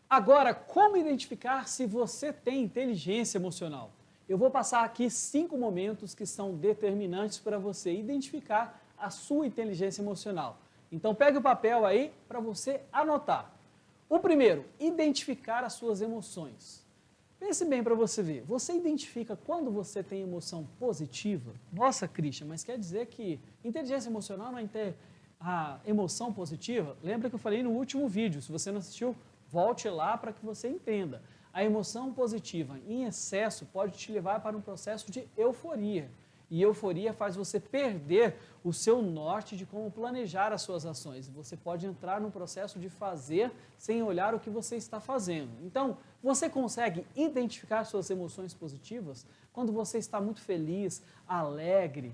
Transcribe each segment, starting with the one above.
Agora, como identificar se você tem inteligência emocional? Eu vou passar aqui 5 momentos que são determinantes para você identificar a sua inteligência emocional. Então, pegue o papel aí para você anotar. O primeiro, identificar as suas emoções. Pense bem para você ver. Você identifica quando você tem emoção positiva? Nossa, Christian, mas quer dizer que inteligência emocional não é ter a emoção positiva? Lembra que eu falei no último vídeo. Se você não assistiu, volte lá para que você entenda. A emoção positiva em excesso pode te levar para um processo de euforia. E euforia faz você perder o seu norte de como planejar as suas ações. Você pode entrar num processo de fazer sem olhar o que você está fazendo. Então, você consegue identificar suas emoções positivas? Quando você está muito feliz, alegre,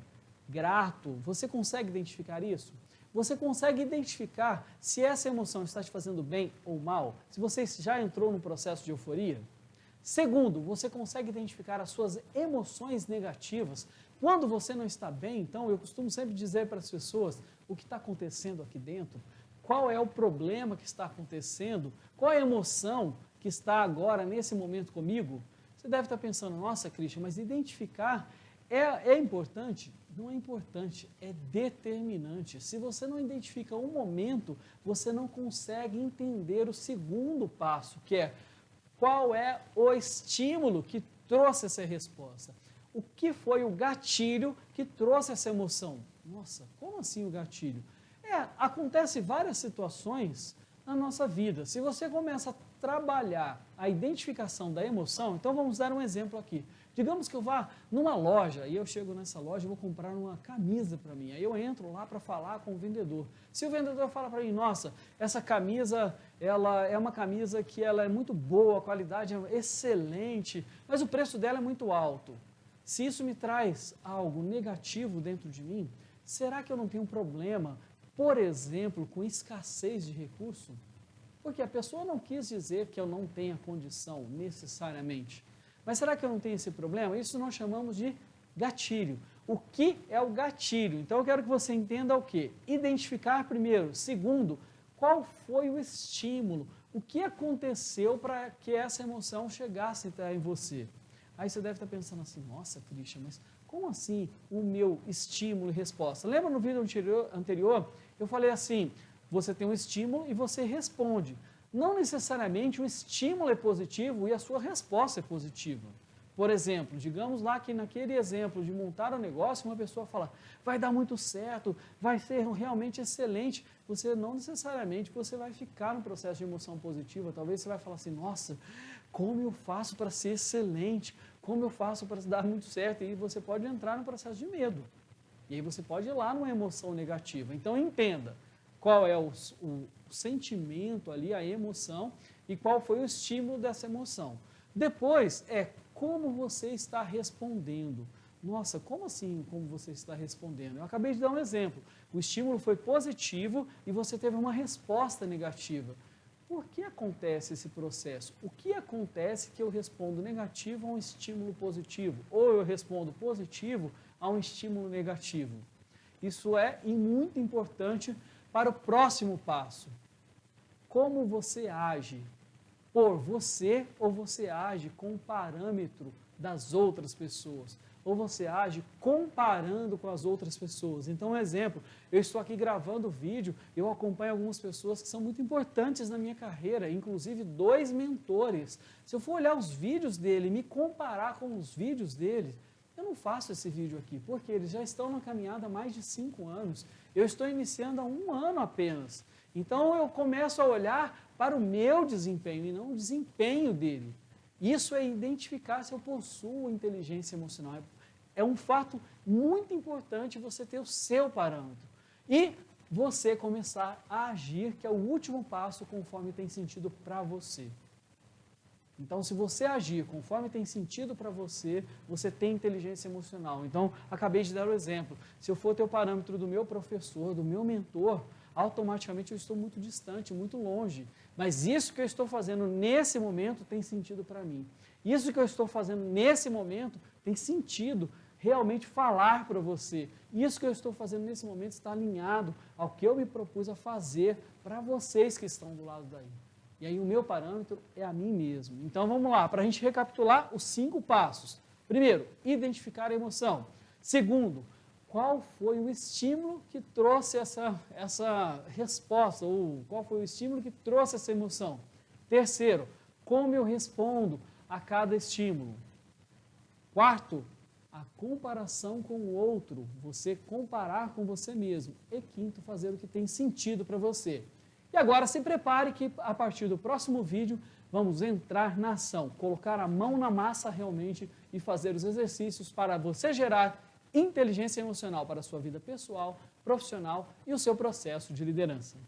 grato, você consegue identificar isso? Você consegue identificar se essa emoção está te fazendo bem ou mal? Se você já entrou no processo de euforia? Segundo, você consegue identificar as suas emoções negativas. Quando você não está bem, então, eu costumo sempre dizer para as pessoas o que está acontecendo aqui dentro, qual é o problema que está acontecendo, qual é a emoção que está agora, nesse momento comigo. Você deve estar pensando, nossa, Christian, mas identificar é importante? Não é importante, é determinante. Se você não identifica um momento, você não consegue entender o segundo passo, que é qual é o estímulo que trouxe essa resposta. O que foi o gatilho que trouxe essa emoção? Nossa, como assim o gatilho? Acontece várias situações na nossa vida. Se você começa a trabalhar a identificação da emoção, então vamos dar um exemplo aqui. Digamos que eu vá numa loja e eu chego nessa loja e vou comprar uma camisa para mim. Aí eu entro lá para falar com o vendedor. Se o vendedor fala para mim, nossa, essa camisa, ela é uma camisa que ela é muito boa, a qualidade é excelente, mas o preço dela é muito alto. Se isso me traz algo negativo dentro de mim, será que eu não tenho um problema, por exemplo, com escassez de recurso? Porque a pessoa não quis dizer que eu não tenha condição necessariamente. Mas será que eu não tenho esse problema? Isso nós chamamos de gatilho. O que é o gatilho? Então eu quero que você entenda o quê? Identificar primeiro. Segundo, qual foi o estímulo? O que aconteceu para que essa emoção chegasse até em você? Aí você deve estar pensando assim, nossa, Christian, mas como assim o meu estímulo e resposta? Lembra no vídeo anterior, eu falei assim, você tem um estímulo e você responde. Não necessariamente o estímulo é positivo e a sua resposta é positiva. Por exemplo, digamos lá que naquele exemplo de montar um negócio, uma pessoa fala, vai dar muito certo, vai ser realmente excelente. Você não necessariamente você vai ficar no processo de emoção positiva. Talvez você vai falar assim, nossa, como eu faço para ser excelente? Como eu faço para dar muito certo? E você pode entrar no processo de medo. E aí você pode ir lá numa emoção negativa. Então entenda qual é o sentimento ali, a emoção, e qual foi o estímulo dessa emoção. Depois como você está respondendo. Nossa, como assim como você está respondendo? Eu acabei de dar um exemplo. O estímulo foi positivo e você teve uma resposta negativa. Por que acontece esse processo? O que acontece que eu respondo negativo a um estímulo positivo? Ou eu respondo positivo a um estímulo negativo? Isso é muito importante para o próximo passo. Como você age por você ou você age com o parâmetro das outras pessoas? Ou você age comparando com as outras pessoas? Então, um exemplo, eu estou aqui gravando vídeo, eu acompanho algumas pessoas que são muito importantes na minha carreira, inclusive 2 mentores. Se eu for olhar os vídeos dele e me comparar com os vídeos dele, eu não faço esse vídeo aqui, porque eles já estão na caminhada há mais de 5 anos. Eu estou iniciando há 1 ano apenas. Então eu começo a olhar para o meu desempenho e não o desempenho dele. Isso é identificar se eu possuo inteligência emocional. É um fato muito importante você ter o seu parâmetro. E você começar a agir, que é o último passo conforme tem sentido para você. Então, se você agir conforme tem sentido para você, você tem inteligência emocional. Então, acabei de dar o exemplo. Se eu for ter o parâmetro do meu professor, do meu mentor, automaticamente eu estou muito distante, muito longe. Mas isso que eu estou fazendo nesse momento tem sentido para mim. Isso que eu estou fazendo nesse momento tem sentido realmente falar para você. Isso que eu estou fazendo nesse momento está alinhado ao que eu me propus a fazer para vocês que estão do lado daí. E aí o meu parâmetro é a mim mesmo. Então vamos lá, para a gente recapitular os 5 passos. Primeiro, identificar a emoção. Segundo, qual foi o estímulo que trouxe essa resposta, ou qual foi o estímulo que trouxe essa emoção. Terceiro, como eu respondo a cada estímulo. Quarto, a comparação com o outro, você comparar com você mesmo. E quinto, fazer o que tem sentido para você. E agora se prepare que a partir do próximo vídeo vamos entrar na ação, colocar a mão na massa realmente e fazer os exercícios para você gerar inteligência emocional para a sua vida pessoal, profissional e o seu processo de liderança.